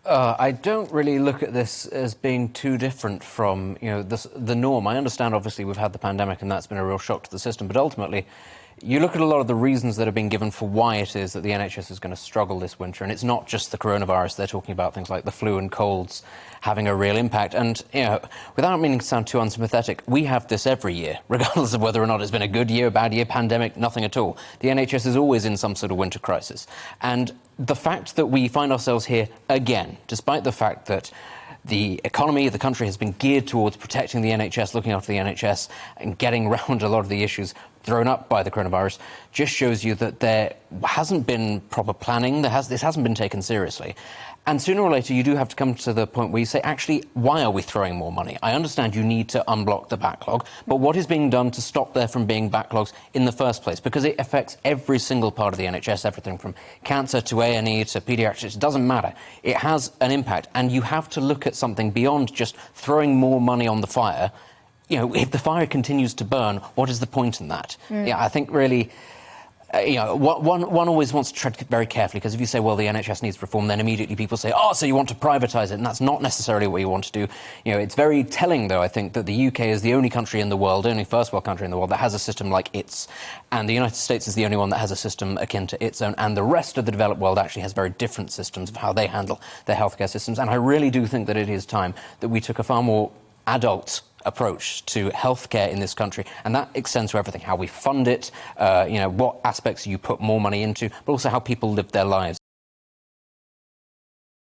I don't really look at this as being too different from, the norm. I understand, obviously, we've had the pandemic and that's been a real shock to the system, but ultimately, you look at a lot of the reasons that have been given for why it is that the NHS is going to struggle this winter, and it's not just the coronavirus. They're talking about things like the flu and colds having a real impact. And, without meaning to sound too unsympathetic, we have this every year, regardless of whether or not it's been a good year, bad year, pandemic, nothing at all. The NHS is always in some sort of winter crisis. And the fact that we find ourselves here again, despite the fact that the economy of the country has been geared towards protecting the NHS, looking after the NHS and getting around a lot of the issues thrown up by the coronavirus, just shows you that there hasn't been proper planning, this hasn't been taken seriously. And sooner or later, you do have to come to the point where you say, actually, why are we throwing more money? I understand you need to unblock the backlog, but what is being done to stop there from being backlogs in the first place? Because it affects every single part of the NHS, everything from cancer to A&E to paediatrics, it doesn't matter. It has an impact, and you have to look at something beyond just throwing more money on the fire. If the fire continues to burn, what is the point in that? Yeah, I think really... one always wants to tread very carefully, because if you say, well, the NHS needs reform, then immediately people say, oh, so you want to privatise it, and that's not necessarily what you want to do. It's very telling, though, I think, that the UK is the only country in the world, only first world country in the world, that has a system like its, and the United States is the only one that has a system akin to its own, and the rest of the developed world actually has very different systems of how they handle their healthcare systems, and I really do think that it is time that we took a far more adult approach to healthcare in this country, and that extends to everything: how we fund it, what aspects you put more money into, but also how people live their lives.